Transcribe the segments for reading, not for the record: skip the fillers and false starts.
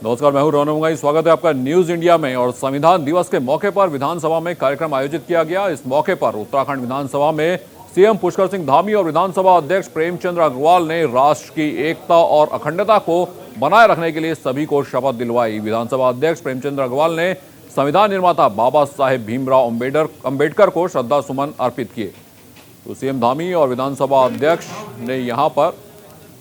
नमस्कार, मैं हूं रौनक मुंगाई। स्वागत है आपका न्यूज इंडिया में। और संविधान दिवस के मौके पर विधानसभा में कार्यक्रम आयोजित किया गया। इस मौके पर उत्तराखंड विधानसभा में सीएम पुष्कर सिंह धामी और विधानसभा अध्यक्ष प्रेमचंद्र अग्रवाल ने राष्ट्र की एकता और अखंडता को बनाए रखने के लिए सभी को शपथ दिलवाई। विधानसभा अध्यक्ष प्रेमचंद्र अग्रवाल ने संविधान निर्माता बाबा साहेब भीमराव अम्बेडकर को श्रद्धा सुमन अर्पित किए। तो सीएम धामी और विधानसभा अध्यक्ष ने यहाँ पर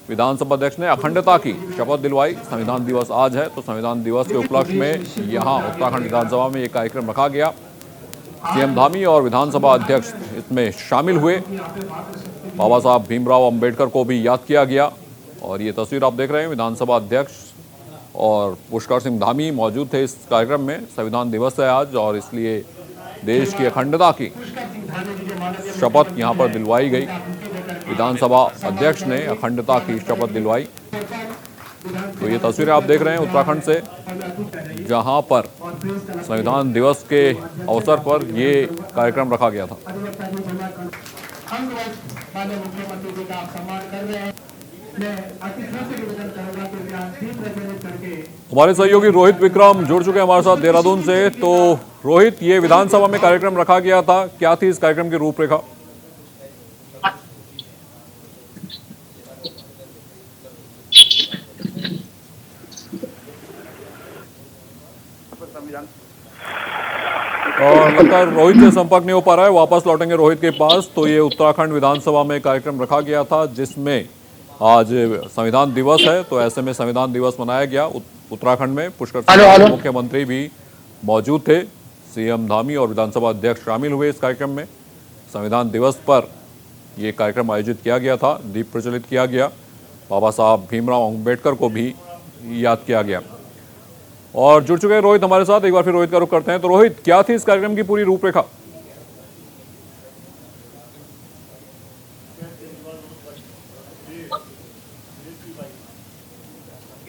विधानसभा अध्यक्ष ने अखंडता की शपथ दिलवाई। संविधान दिवस आज है, तो संविधान दिवस के उपलक्ष्य में यहाँ उत्तराखंड विधानसभा में एक कार्यक्रम रखा गया। सीएम धामी और विधानसभा अध्यक्ष इसमें शामिल हुए। बाबा साहब भीमराव अम्बेडकर को भी याद किया गया। और ये तस्वीर आप देख रहे हैं, विधानसभा अध्यक्ष और पुष्कर सिंह धामी मौजूद थे इस कार्यक्रम में। संविधान दिवस है आज और इसलिए देश की अखंडता की शपथ यहाँ पर दिलवाई गई। विधानसभा अध्यक्ष ने अखंडता की शपथ दिलवाई। तो ये तस्वीरें आप देख रहे हैं उत्तराखंड से, जहां पर संविधान दिवस के अवसर पर ये कार्यक्रम रखा गया था। हमारे सहयोगी रोहित विक्रम जुड़ चुके हैं हमारे साथ देहरादून से। तो रोहित, ये विधानसभा में कार्यक्रम रखा गया था, क्या थी इस कार्यक्रम की रूपरेखा? और लगता है रोहित से संपर्क नहीं हो पा रहा है, वापस लौटेंगे रोहित के पास। तो ये उत्तराखंड विधानसभा में कार्यक्रम रखा गया था जिसमें आज संविधान दिवस है, तो ऐसे में संविधान दिवस मनाया गया उत्तराखंड में। पुष्कर सिंह मुख्यमंत्री भी मौजूद थे, सीएम धामी और विधानसभा अध्यक्ष शामिल हुए इस कार्यक्रम में। संविधान दिवस पर यह कार्यक्रम आयोजित किया गया था, दीप प्रज्वलित किया गया। बाबा साहब भीमराव अम्बेडकर को भी याद किया गया। और जुड़ चुके हैं रोहित हमारे साथ, एक बार फिर रोहित का रुख करते हैं। तो रोहित, क्या थी इस कार्यक्रम की पूरी रूपरेखा?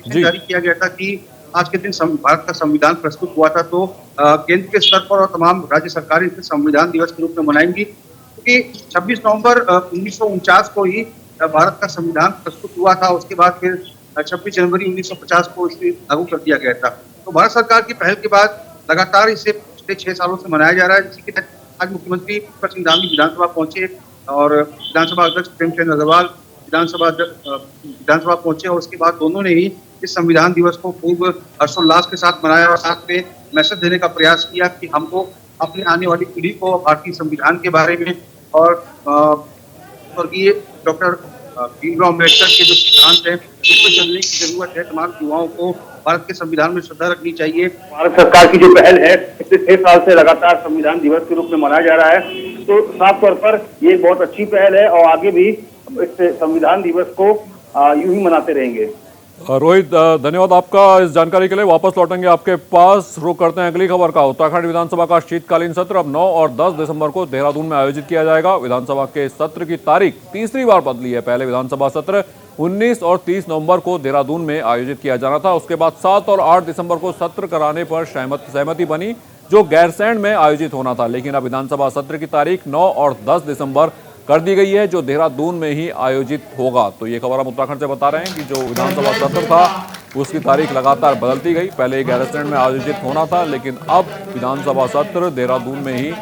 जारी किया गया था कि आज के दिन भारत का संविधान प्रस्तुत हुआ था, तो केंद्र के स्तर पर और तमाम राज्य सरकारें इसे संविधान दिवस के रूप में मनाएंगी, क्योंकि 26 नवंबर 1949 को ही भारत का संविधान प्रस्तुत हुआ था। उसके बाद फिर 26 जनवरी 1950 को इसे लागू कर दिया गया था। तो भारत सरकार की पहल के बाद लगातार इसे पिछले 6 सालों से मनाया जा रहा है। इसी के तहत आज मुख्यमंत्री पुष्कर सिंह धामी विधानसभा पहुंचे और विधानसभा अध्यक्ष प्रेमचंद्र अग्रवाल विधानसभा पहुंचे और उसके बाद दोनों ने ही इस संविधान दिवस को खूब हर्षोल्लास के साथ मनाया और साथ में मैसेज देने का प्रयास किया कि हमको अपनी आने वाली पीढ़ी को भारतीय संविधान के बारे में और स्वर्गीय डॉक्टर भीमराव अम्बेडकर के जो सिद्धांत है उस पर चलने की जरूरत है। तमाम युवाओं को भारत के संविधान में श्रद्धा रखनी चाहिए। भारत सरकार की जो पहल है, पिछले 6 साल से लगातार संविधान दिवस के रूप में मनाया जा रहा है, तो साफ तौर पर ये बहुत अच्छी पहल है और आगे भी इस संविधान दिवस को यूं ही मनाते रहेंगे। रोहित, धन्यवाद आपका इस जानकारी के लिए। वापस लौटेंगे आपके पास। रुक करते हैं अगली खबर का। उत्तराखंड विधानसभा का शीतकालीन सत्र अब 9 और 10 दिसंबर को देहरादून में आयोजित किया जाएगा। विधानसभा के सत्र की तारीख तीसरी बार बदली है। पहले विधानसभा सत्र 19 और 30 नवंबर को देहरादून में आयोजित किया जाना था। उसके बाद 7 और 8 दिसंबर को सत्र कराने पर सहमति बनी, जो गैरसैंण में आयोजित होना था। लेकिन अब विधानसभा सत्र की तारीख 9 और 10 दिसंबर कर दी गई है, जो देहरादून में ही आयोजित होगा। तो ये खबर हम उत्तराखंड से बता रहे हैं कि जो विधानसभा सत्र था उसकी तारीख लगातार बदलती गई। पहले गैरसैंण में आयोजित होना था, लेकिन अब विधानसभा सत्र देहरादून में ही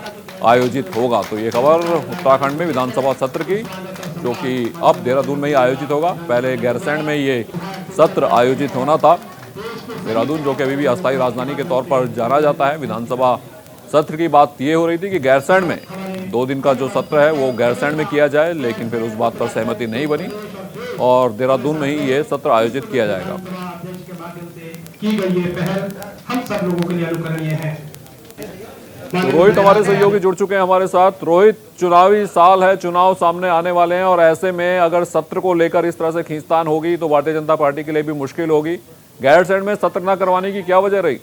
आयोजित होगा। तो ये खबर उत्तराखंड में विधानसभा सत्र की, जो कि अब देहरादून में ही आयोजित होगा। पहले गैरसैंण में ये सत्र आयोजित होना था। देहरादून, जो कि अभी भी अस्थायी राजधानी के तौर पर जाना जाता है, विधानसभा सत्र की बात ये हो रही थी कि गैरसैंण में 2 दिन का जो सत्र है वो गैरसैंण में किया जाए, लेकिन फिर उस बात पर सहमति नहीं बनी और देहरादून में ही ये सत्र आयोजित किया जाएगा। तो रोहित हमारे सहयोगी जुड़ चुके हैं हमारे साथ। रोहित, चुनावी साल है, चुनाव सामने आने वाले हैं और ऐसे में अगर सत्र को लेकर इस तरह से खींचतान होगी तो भारतीय जनता पार्टी के लिए भी मुश्किल होगी। गैरसैंण में सत्र न करवाने की क्या वजह रही?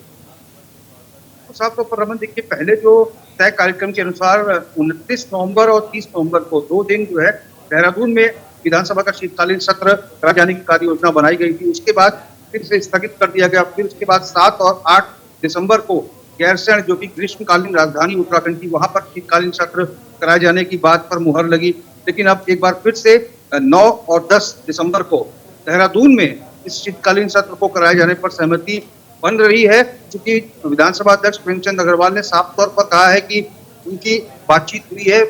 साफ तौर पर रमन, देखिए, पहले जो तय कार्यक्रम के अनुसार 29 नवंबर और 30 नवंबर को 2 दिन जो है देहरादून में विधानसभा का शीतकालीन सत्र कराए जाने की कार्य योजना बनाई गई थी। उसके बाद फिर से स्थगित कर दिया गया। फिर उसके बाद 7 और 8 दिसंबर को गैरसैंण, जो कि ग्रीष्मकालीन राजधानी उत्तराखंड की, वहां पर शीतकालीन सत्र कराए जाने की बात पर मुहर लगी। लेकिन अब एक बार फिर से 9 और 10 दिसंबर को देहरादून में इस शीतकालीन सत्र को कराए जाने पर सहमति बन रही है, क्योंकि विधानसभा अध्यक्ष प्रेमचंद अग्रवाल ने साफ तौर पर कहा है कि उनकी बातचीत हुई है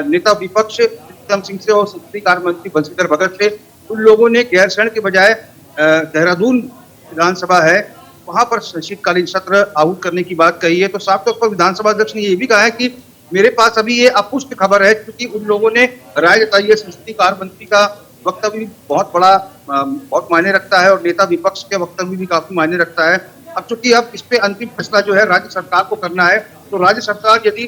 नेता विपक्ष प्रीतम सिंह से और संसदीय कार्य मंत्री बंशीधर भगत से। उन लोगों ने गैरसैंण के बजाय देहरादून विधानसभा है वहां पर शीतकालीन सत्र आहूत करने की बात कही है। तो साफ तौर पर विधानसभा अध्यक्ष ने यह भी कहा है कि मेरे पास अभी ये अपुष्ट खबर है, क्योंकि उन लोगों ने राय जताई है। संसदीय कार्य मंत्री का वक्तव्य भी बहुत मायने रखता है और नेता विपक्ष के वक्तव्य भी काफी मायने रखता है। अब चूंकि अब इस पे अंतिम फैसला जो है राज्य सरकार को करना है, तो राज्य सरकार यदि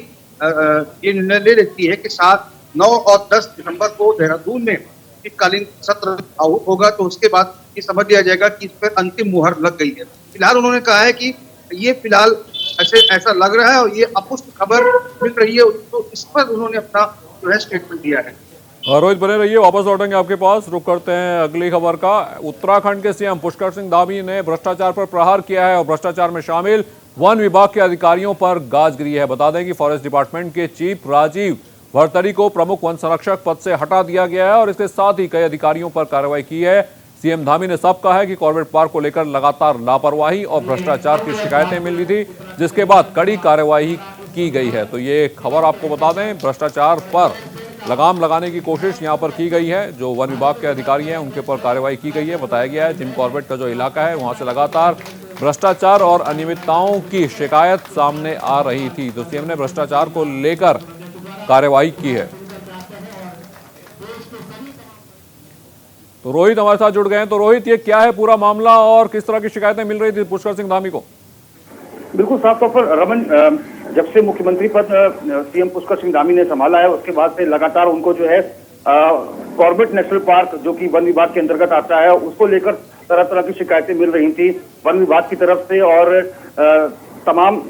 ये निर्णय ले लेती है कि 7, 9 और 10 दिसंबर को देहरादून में शीतकालीन सत्र आहूत होगा, तो उसके बाद ये समझ लिया जाएगा कि इस पर अंतिम मुहर लग गई है। फिलहाल उन्होंने कहा है कि ये फिलहाल ऐसा लग रहा है और ये अपुष्ट खबर मिल रही है, तो इस पर उन्होंने अपना जो है स्टेटमेंट दिया है। रोहित बने रहिए, वापस लौटेंगे आपके पास। रुक करते हैं अगली खबर का। उत्तराखंड के सीएम पुष्कर सिंह धामी ने भ्रष्टाचार पर प्रहार किया है और भ्रष्टाचार में शामिल वन विभाग के अधिकारियों पर गाज गिरी है। बता दें कि फॉरेस्ट डिपार्टमेंट के चीफ राजीव भरतरी को प्रमुख वन संरक्षक पद से हटा दिया गया है और इसके साथ ही कई अधिकारियों पर कार्रवाई की है। सीएम धामी ने साफ कहा है कि कॉर्बेट पार्क को लेकर लगातार लापरवाही और भ्रष्टाचार की शिकायतें मिल रही थी, जिसके बाद कड़ी कार्रवाई की गई है। तो ये खबर आपको बता दें, भ्रष्टाचार पर लगाम लगाने की कोशिश यहां पर की गई है। जो वन विभाग के अधिकारी हैं उनके ऊपर कार्रवाई की गई है। बताया गया है जिम कॉर्बेट का जो इलाका है वहां से लगातार भ्रष्टाचार और अनियमितताओं की शिकायत सामने आ रही थी, तो सीएम ने भ्रष्टाचार को लेकर कार्रवाई की है। तो रोहित हमारे साथ जुड़ गए हैं। तो रोहित, ये क्या है पूरा मामला और किस तरह की शिकायतें मिल रही थी पुष्कर सिंह धामी को? बिल्कुल साफ तौर पर रमन, जब से मुख्यमंत्री पद सीएम पुष्कर सिंह धामी ने संभाला है उसके बाद से लगातार उनको जो है कॉर्बेट नेशनल पार्क जो कि वन विभाग के अंतर्गत आता है उसको लेकर तरह तरह की शिकायतें मिल रही थी वन विभाग की तरफ से, और तमाम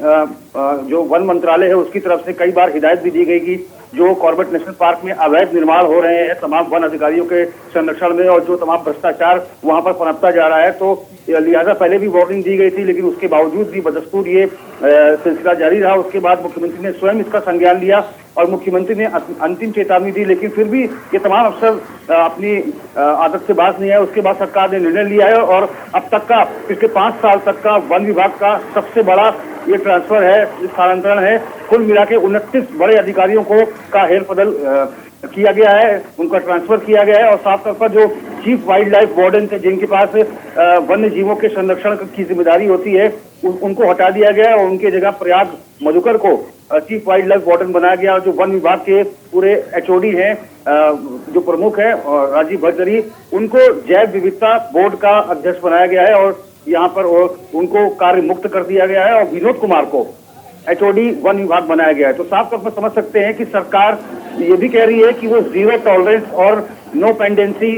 जो वन मंत्रालय है उसकी तरफ से कई बार हिदायत भी दी गई कि जो कॉर्बेट नेशनल पार्क में अवैध निर्माण हो रहे हैं तमाम वन अधिकारियों के संरक्षण में और जो तमाम भ्रष्टाचार वहां पर पनपता जा रहा है, तो लिहाजा पहले भी वार्निंग दी गई थी, लेकिन उसके बावजूद भी बदस्तूर ये सिलसिला जारी रहा। उसके बाद मुख्यमंत्री ने स्वयं इसका संज्ञान लिया और मुख्यमंत्री ने अंतिम चेतावनी दी, लेकिन फिर भी ये तमाम अफसर अपनी आदत से बाज नहीं आए। उसके बाद सरकार ने निर्णय लिया है और अब तक का पिछले 5 साल तक का वन विभाग का सबसे बड़ा ये ट्रांसफर है, स्थानांतरण है। कुल मिला के 29 बड़े अधिकारियों को का हेर बदल किया गया है, उनका ट्रांसफर किया गया है और साफ तौर पर जो चीफ वाइल्ड लाइफ वार्डन थे जिनके पास वन्य जीवों के संरक्षण की जिम्मेदारी होती है उनको हटा दिया गया है और उनके जगह प्रयाग मधुकर को चीफ वाइल्ड लाइफ वार्डन बनाया गया। और जो वन विभाग के पूरे एचओडी हैं जो प्रमुख है राजीव भरतरी, उनको जैव विविधता बोर्ड का अध्यक्ष बनाया गया है और यहाँ पर उनको कार्य मुक्त कर दिया गया है और विनोद कुमार को एचओडी वन विभाग बनाया गया है। तो साफ तौर पर समझ सकते हैं कि सरकार ये भी कह रही है कि वो जीरो टॉलरेंस और नो पेंडेंसी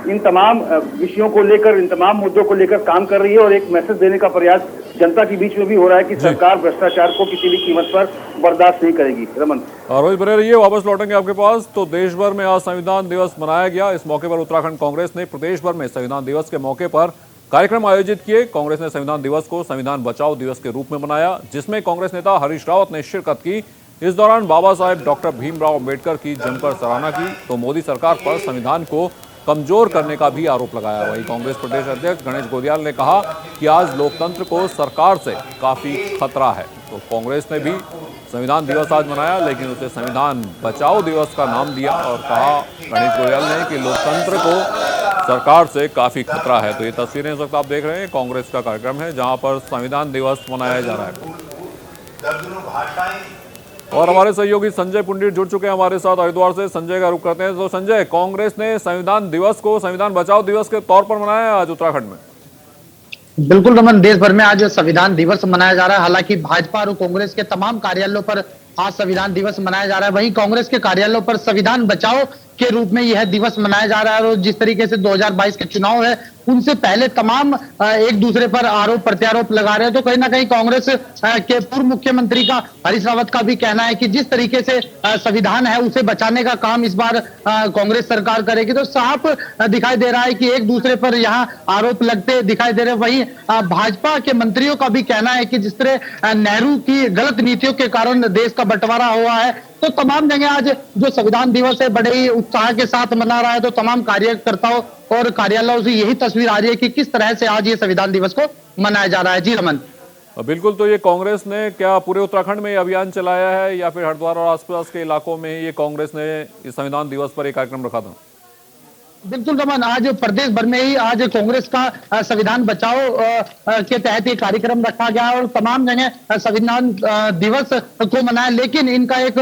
इन तमाम विषयों को लेकर, इन तमाम मुद्दों को लेकर काम कर रही है और एक मैसेज देने का प्रयास जनता के बीच में भी हो रहा है कि सरकार भ्रष्टाचार को किसी भी कीमत पर बर्दाश्त नहीं करेगी। रमन, रोहित बने रहिए, वापस लौटेंगे आपके पास। तो देश भर में आज संविधान दिवस मनाया गया। इस मौके पर उत्तराखंड कांग्रेस ने प्रदेश भर में संविधान दिवस के मौके पर कार्यक्रम आयोजित किए। कांग्रेस ने संविधान दिवस को संविधान बचाओ दिवस के रूप में मनाया, जिसमें कांग्रेस नेता हरीश रावत ने शिरकत की। इस दौरान बाबा साहेब डॉक्टर भीमराव अम्बेडकर की जमकर सराहना की तो मोदी सरकार पर संविधान को कमजोर करने का भी आरोप लगाया। वहीं कांग्रेस प्रदेश अध्यक्ष गणेश गोदियाल ने कहा कि आज लोकतंत्र को सरकार से काफी खतरा है। तो कांग्रेस ने भी संविधान दिवस आज मनाया, लेकिन उसे संविधान बचाओ दिवस का नाम दिया और कहा गणेश गोदियाल ने कि लोकतंत्र को सरकार से काफी खतरा है। तो ये तस्वीरें इस वक्त आप देख रहे हैं, कांग्रेस का कार्यक्रम है जहां पर संविधान दिवस मनाया जा रहा है। और हमारे सहयोगी संजय पुंडित जुड़ चुके हैं हमारे साथ हरिद्वार से। संजय का रुख करते हैं। तो संजय, कांग्रेस ने संविधान दिवस को संविधान बचाओ दिवस के तौर पर मनाया आज उत्तराखंड में। बिल्कुल रमन, देश भर में आज संविधान दिवस मनाया जा रहा है। हालांकि भाजपा और कांग्रेस के तमाम कार्यालयों पर आज संविधान दिवस मनाया जा रहा है, वहीं कांग्रेस के कार्यालयों पर संविधान बचाओ के रूप में यह दिवस मनाया जा रहा है। और जिस तरीके से 2022 के चुनाव है उनसे पहले तमाम एक दूसरे पर आरोप प्रत्यारोप लगा रहे हैं, तो कहीं ना कहीं कांग्रेस के पूर्व मुख्यमंत्री का हरीश रावत का भी कहना है कि जिस तरीके से संविधान है उसे बचाने का काम इस बार कांग्रेस सरकार करेगी। तो साफ दिखाई दे रहा है कि एक दूसरे पर यहाँ आरोप लगते दिखाई दे रहे हैं। वहीं भाजपा के मंत्रियों का भी कहना है कि जिस तरह नेहरू की गलत नीतियों के कारण देश का बंटवारा हुआ है, तो तमाम जगह आज जो संविधान दिवस है बड़े ही उत्साह के साथ मना रहा है। तो तमाम कार्यकर्ताओं और कार्यालयों से यही तस्वीर आ रही है कि किस तरह से आज ये संविधान दिवस को मनाया जा रहा है। जी रमन। बिल्कुल, तो ये कांग्रेस ने क्या पूरे उत्तराखंड में ये अभियान चलाया है या फिर हरिद्वार और आसपास के इलाकों में ये कांग्रेस ने इस संविधान दिवस पर एक कार्यक्रम रखा था? बिल्कुल रमन, आज प्रदेश भर में ही आज कांग्रेस का संविधान बचाओ के तहत ये कार्यक्रम रखा गया और तमाम जगह संविधान दिवस को मनाया। लेकिन इनका एक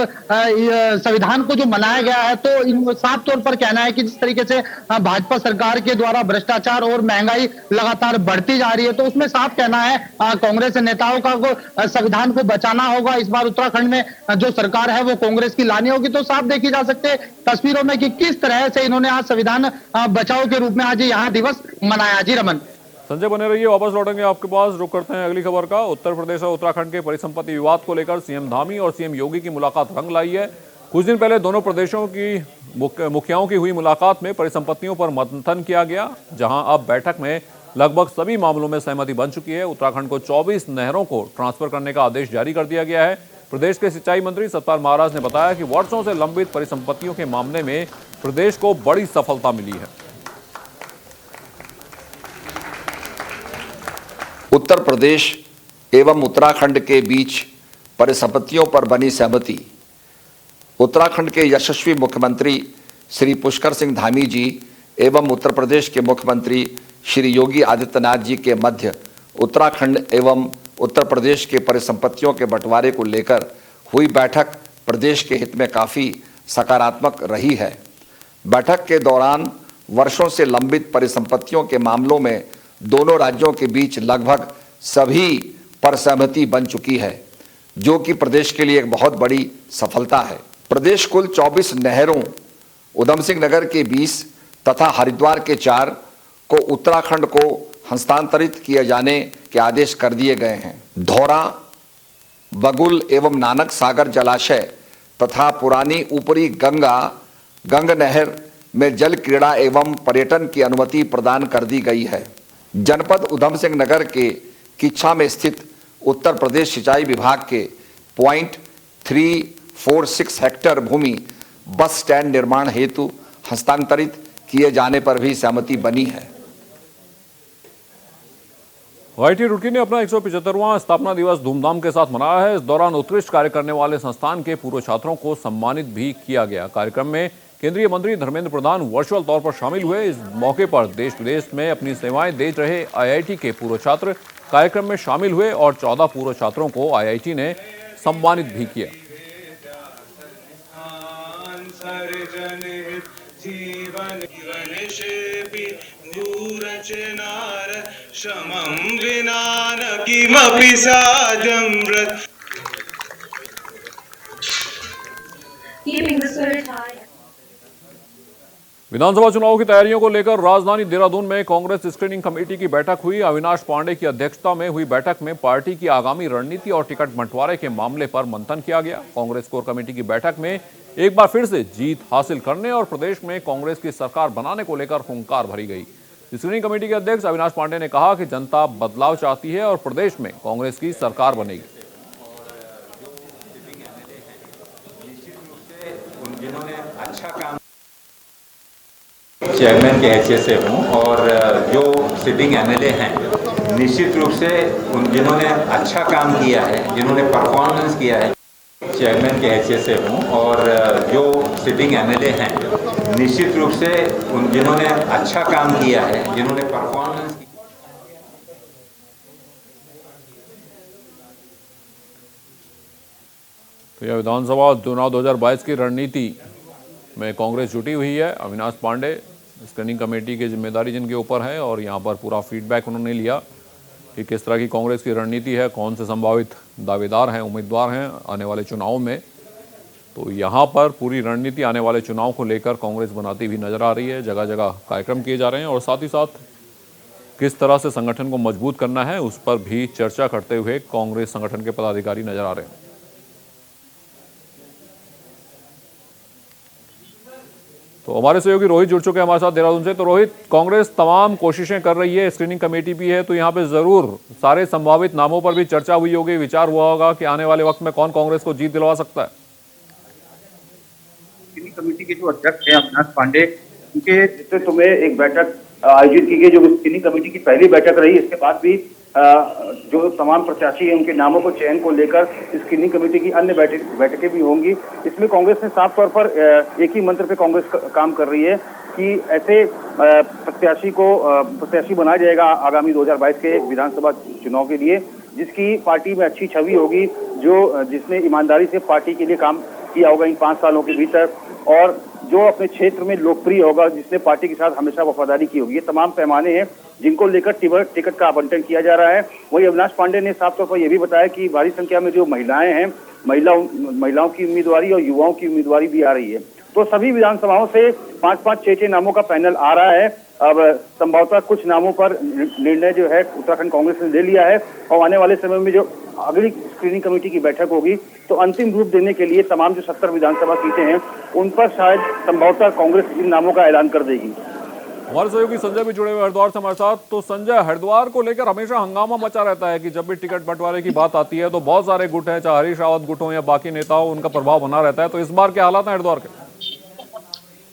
संविधान को जो मनाया गया है तो इन साफ तौर पर कहना है कि जिस तरीके से भाजपा सरकार के द्वारा भ्रष्टाचार और महंगाई लगातार बढ़ती जा रही है, तो उसमें साफ कहना है कांग्रेस नेताओं का को संविधान को बचाना होगा। इस बार उत्तराखंड में जो सरकार है वो कांग्रेस की लानी होगी। तो साफ देखी जा सकते तस्वीरों में कि किस तरह से इन्होंने आज संविधान बचाओ के रूप में आज यहाँ दिवस मनाया। जी रमन। संजय बने रहिए, वापस लौटेंगे आपके पास। रुक करते हैं अगली खबर का। उत्तर प्रदेश और उत्तराखंड के परिसंपत्ति विवाद को लेकर सीएम धामी और सीएम योगी की मुलाकात रंग लाई है। कुछ दिन पहले दोनों प्रदेशों की मुखियाओं की हुई मुलाकात में परिसंपत्तियों पर मंथन किया गया, जहां अब बैठक में लगभग सभी मामलों में सहमति बन चुकी है। उत्तराखंड को 24 नहरों को ट्रांसफर करने का आदेश जारी कर दिया गया है। प्रदेश के सिंचाई मंत्री सतपाल महाराज ने बताया कि वर्षों से लंबित परिसंपत्तियों के मामले में प्रदेश को बड़ी सफलता मिली है। उत्तर प्रदेश एवं उत्तराखंड के बीच परिसंपत्तियों पर बनी सहमति उत्तराखंड के यशस्वी मुख्यमंत्री श्री पुष्कर सिंह धामी जी एवं उत्तर प्रदेश के मुख्यमंत्री श्री योगी आदित्यनाथ जी के मध्य उत्तराखंड एवं उत्तर प्रदेश के परिसंपत्तियों के बंटवारे को लेकर हुई बैठक प्रदेश के हित में काफ़ी सकारात्मक रही है। बैठक के दौरान वर्षों से लंबित परिसंपत्तियों के मामलों में दोनों राज्यों के बीच लगभग सभी पर सहमति बन चुकी है, जो कि प्रदेश के लिए एक बहुत बड़ी सफलता है। प्रदेश कुल 24 नहरों उधम सिंह नगर के 20 तथा हरिद्वार के 4 को उत्तराखंड को हस्तांतरित किए जाने के आदेश कर दिए गए हैं। धौरा, बगुल एवं नानक सागर जलाशय तथा पुरानी ऊपरी गंग नहर में जल क्रीड़ा एवं पर्यटन की अनुमति प्रदान कर दी गई है। जनपद उधम सिंह नगर के किच्छा में स्थित उत्तर प्रदेश सिंचाई विभाग के 0.346 हेक्टेयर भूमि बस स्टैंड निर्माण हेतु हस्तांतरित किए जाने पर भी सहमति बनी है। आईआईटी रुड़की ने अपना 175वां स्थापना दिवस धूमधाम के साथ मनाया है। इस दौरान उत्कृष्ट कार्य करने वाले संस्थान के पूर्व छात्रों को सम्मानित भी किया गया। कार्यक्रम में केंद्रीय मंत्री धर्मेंद्र प्रधान वर्चुअल तौर पर शामिल हुए। इस मौके पर देश विदेश में अपनी सेवाएं दे रहे आईआईटी के पूर्व छात्र कार्यक्रम में शामिल हुए और 14 पूर्व छात्रों को आईआईटी ने सम्मानित भी किया। विधानसभा चुनाव की तैयारियों को लेकर राजधानी देहरादून में कांग्रेस स्क्रीनिंग कमेटी की बैठक हुई। अविनाश पांडे की अध्यक्षता में हुई बैठक में पार्टी की आगामी रणनीति और टिकट बंटवारे के मामले पर मंथन किया गया। कांग्रेस कोर कमेटी की बैठक में एक बार फिर से जीत हासिल करने और प्रदेश में कांग्रेस की सरकार बनाने को लेकर हुंकार भरी गई। स्क्रीनिंग कमेटी के अध्यक्ष अविनाश पांडे ने कहा कि जनता बदलाव चाहती है और प्रदेश में कांग्रेस की सरकार बनेगी। जिन्होंने अच्छा काम चेयरमैन के हैसियत से हूँ और जो सिटिंग एमएलए हैं निश्चित रूप से जिन्होंने अच्छा काम किया है, जिन्होंने परफॉर्मेंस किया है, चेयरमैन के हैसियत से हूँ और जो सिटिंग एमएलए हैं निश्चित रूप से जिन्होंने अच्छा काम किया है, जिन्होंने परफॉर्मेंस किया। तो यह विधानसभा चुनाव 2022 की रणनीति में कांग्रेस जुटी हुई है। अविनाश पांडे स्क्रीनिंग कमेटी की जिम्मेदारी जिनके ऊपर है और यहां पर पूरा फीडबैक उन्होंने लिया कि किस तरह की कांग्रेस की रणनीति है, कौन से संभावित दावेदार हैं, उम्मीदवार हैं आने वाले चुनाव में। तो यहां पर पूरी रणनीति आने वाले चुनाव को लेकर कांग्रेस बनाती हुई नजर आ रही है। जगह जगह कार्यक्रम किए जा रहे हैं और साथ ही साथ किस तरह से संगठन को मजबूत करना है उस पर भी चर्चा करते हुए कांग्रेस संगठन के पदाधिकारी नजर आ रहे हैं। तो हमारे सहयोगी रोहित जुड़ चुके हैं हमारे साथ देहरादून से। तो रोहित, कांग्रेस तमाम कोशिशें कर रही है, स्क्रीनिंग कमेटी भी है, तो यहाँ पे जरूर सारे संभावित नामों पर भी चर्चा हुई होगी, विचार हुआ होगा कि आने वाले वक्त में कौन कांग्रेस को जीत दिलवा सकता है। कमेटी के जो अध्यक्ष हैं अविनाश पांडे, उनके नेतृत्व में एक बैठक आयोजित की गई, जो स्क्रीनिंग कमेटी की पहली बैठक रही। इसके बाद भी जो तमाम प्रत्याशी हैं उनके नामों को चयन को लेकर स्क्रीनिंग कमेटी की अन्य बैठकें भी होंगी। इसमें कांग्रेस ने साफ तौर पर एक ही मंत्र पे कांग्रेस काम कर रही है कि ऐसे प्रत्याशी बनाया जाएगा आगामी 2022 के विधानसभा चुनाव के लिए, जिसकी पार्टी में अच्छी छवि होगी, जिसने ईमानदारी से पार्टी के लिए काम किया होगा इन 5 सालों के भीतर, और जो अपने क्षेत्र में लोकप्रिय होगा, जिसने पार्टी के साथ हमेशा वफादारी की होगी। ये तमाम पैमाने हैं जिनको लेकर टिकट का आवंटन किया जा रहा है। वही अविनाश पांडे ने साफ तौर पर यह भी बताया कि भारी संख्या में जो महिलाएं हैं, महिलाओं की उम्मीदवारी और युवाओं की उम्मीदवारी भी आ रही है। तो सभी विधानसभाओं से 5-5, 6-6 नामों का पैनल आ रहा है। अब संभवतः कुछ नामों पर निर्णय जो है उत्तराखंड कांग्रेस ने ले लिया है, और आने वाले समय में जो अगली स्क्रीनिंग कमेटी की बैठक होगी तो अंतिम रूप देने के लिए तमाम जो 70 विधानसभा सीटें हैं उन पर शायद संभवतः कांग्रेस इन नामों का ऐलान कर देगी। हमारे सहयोगी संजय भी जुड़े हुए हरिद्वार से हमारे साथ। तो संजय, हरिद्वार को लेकर हमेशा हंगामा मचा रहता है कि जब भी टिकट बंटवारे की बात आती है तो बहुत सारे गुट हैं, चाहे हरीश रावत गुट हो या बाकी नेता हो, उनका प्रभाव बना रहता है। तो इस बार क्या हालात है हरिद्वार के?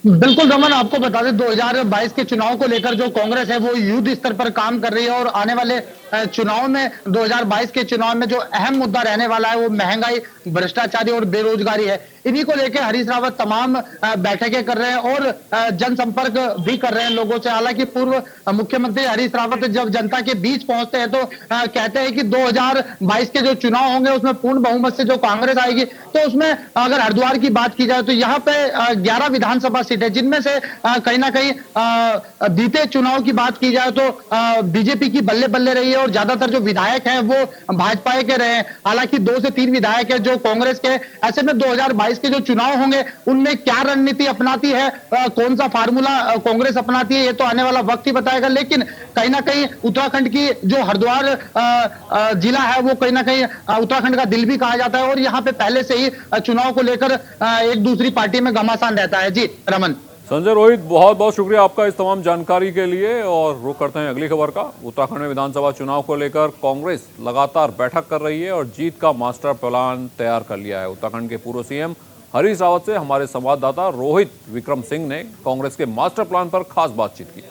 बिल्कुल रमन, आपको बता दें 2022 के चुनाव को लेकर जो कांग्रेस है वो युद्ध स्तर पर काम कर रही है, और आने वाले चुनाव में 2022 के चुनाव में जो अहम मुद्दा रहने वाला है वो महंगाई, भ्रष्टाचारी और बेरोजगारी है। इन्हीं को लेकर हरीश रावत तमाम बैठकें कर रहे हैं और जनसंपर्क भी कर रहे हैं लोगों से। हालांकि पूर्व मुख्यमंत्री हरीश रावत जब जनता के बीच पहुंचते हैं तो कहते हैं कि 2022 के जो चुनाव होंगे उसमें पूर्ण बहुमत से जो कांग्रेस आएगी। तो उसमें अगर हरिद्वार की बात की जाए तो यहाँ पे 11 विधानसभा सीटें, जिनमें से कहीं ना कहीं बीते चुनाव की बात की जाए तो बीजेपी की बल्ले बल्ले रही है, और ज्यादातर जो विधायक हैं वो भाजपा के रहे हैं। हालांकि 2 से 3 विधायक हैं जो कांग्रेस के। ऐसे में 2022 के जो चुनाव होंगे उनमें क्या रणनीति अपनाती है, कौन सा फार्मूला कांग्रेस अपनाती है, ये तो आने वाला वक्त ही बताएगा। लेकिन कहीं ना कहीं उत्तराखंड की जो हरिद्वार जिला है वो कहीं ना कहीं उत्तराखंड का दिल भी कहा जाता है, और यहाँ पे पहले से ही चुनाव को लेकर एक दूसरी पार्टी में घमासान रहता है। जी रमन। संजय, रोहित, बहुत बहुत शुक्रिया आपका इस तमाम जानकारी के लिए। और रुख करते हैं अगली खबर का। उत्तराखंड में विधानसभा चुनाव को लेकर कांग्रेस लगातार बैठक कर रही है और जीत का मास्टर प्लान तैयार कर लिया है। उत्तराखंड के पूर्व सीएम हरीश रावत से हमारे संवाददाता रोहित विक्रम सिंह ने कांग्रेस के मास्टर प्लान पर खास बातचीत की।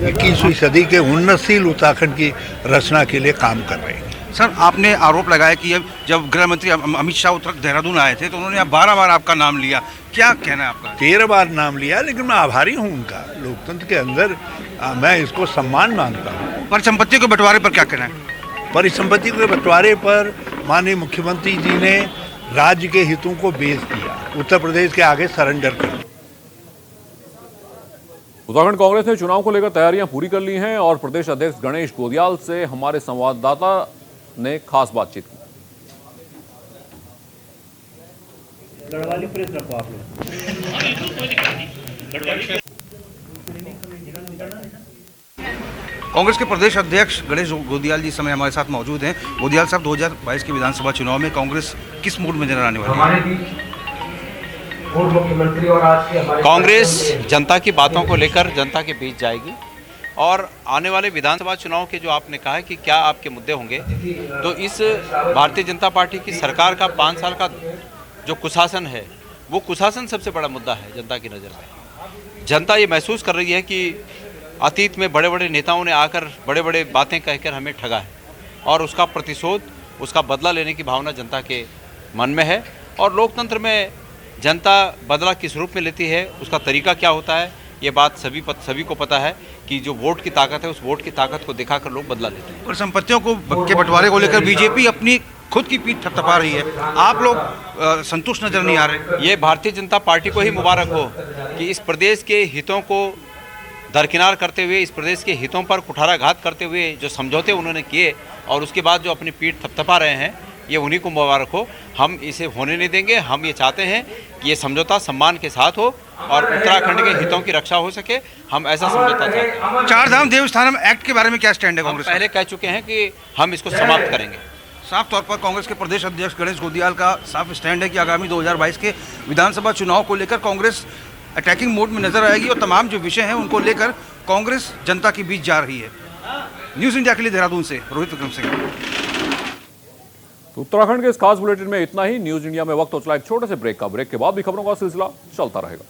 इक्कीसवीं सदी के उन्नतशील उत्तराखंड की रचना के लिए काम कर रहे हैं। सर, आपने आरोप लगाया कि जब गृह मंत्री अमित शाह देहरादून आए थे तो उन्होंने 12 बार आपका नाम लिया, क्या कहना है आपका? 13 बार नाम लिया, लेकिन मैं आभारी हूँ उनका। लोकतंत्र के अंदर मैं इसको सम्मान मानता हूँ। परिसंपत्ति के बंटवारे पर क्या कहना है? परिसंपत्ति के बंटवारे पर माननीय मुख्यमंत्री जी ने राज्य के हितों को बेच दिया, उत्तर प्रदेश के आगे सरेंडर कर दिया। उत्तराखंड कांग्रेस ने चुनाव को लेकर तैयारियां पूरी कर ली हैं और प्रदेश अध्यक्ष गणेश गोदियाल से हमारे संवाददाता ने खास बातचीत की। गढ़वाली प्रेस रखो आप लोग। कांग्रेस के प्रदेश अध्यक्ष गणेश गोदियाल जी समय हमारे साथ मौजूद हैं। गोदियाल साहब, 2022 के विधानसभा चुनाव में कांग्रेस किस मूड में नजर आने वाली है? कांग्रेस जनता की बातों को लेकर जनता के बीच जाएगी और आने वाले विधानसभा चुनाव के जो आपने कहा है कि क्या आपके मुद्दे होंगे, तो इस भारतीय जनता पार्टी की सरकार का 5 साल का जो कुशासन है वो कुशासन सबसे बड़ा मुद्दा है जनता की नज़र में। जनता ये महसूस कर रही है कि अतीत में बड़े बड़े नेताओं ने आकर बड़े बड़े बातें कहकर हमें ठगा है और उसका प्रतिशोध, उसका बदला लेने की भावना जनता के मन में है। और लोकतंत्र में जनता बदला किस रूप में लेती है, उसका तरीका क्या होता है, ये बात सभी को पता है कि जो वोट की ताकत है उस वोट की ताकत को दिखाकर लोग बदला लेते हैं। परिसंपत्तियों के बंटवारे को लेकर बीजेपी अपनी खुद की पीठ थपथपा रही है, आप लोग संतुष्ट नजर नहीं आ रहे। ये भारतीय जनता पार्टी को ही मुबारक हो कि इस प्रदेश के हितों को दरकिनार करते हुए, इस प्रदेश के हितों पर कुठाराघात करते हुए जो समझौते उन्होंने किए और उसके बाद जो अपनी पीठ थपथपा रहे हैं, ये उन्हीं को मुबारक हो। हम इसे होने नहीं देंगे। हम ये चाहते हैं कि ये समझौता सम्मान के साथ हो और उत्तराखंड के हितों की रक्षा हो सके। हम ऐसा समझौता चाहते हैं। 4 धाम देवस्थानम एक्ट के बारे में क्या स्टैंड है कांग्रेस? पहले कह चुके हैं कि हम इसको समाप्त करेंगे। साफ तौर पर कांग्रेस के प्रदेश अध्यक्ष गणेश गोदियाल का साफ स्टैंड है कि आगामी 2022 के विधानसभा चुनाव को लेकर कांग्रेस अटैकिंग मोड में नजर आएगी और तमाम जो विषय हैं उनको लेकर कांग्रेस जनता के बीच जा रही है। न्यूज इंडिया के लिए देहरादून से रोहित विक्रम सिंह। तो उत्तराखंड के इस खास बुलेटिन में इतना ही। न्यूज इंडिया में वक्त हो चला एक छोटे से ब्रेक का। ब्रेक के बाद भी खबरों का सिलसिला चलता रहेगा।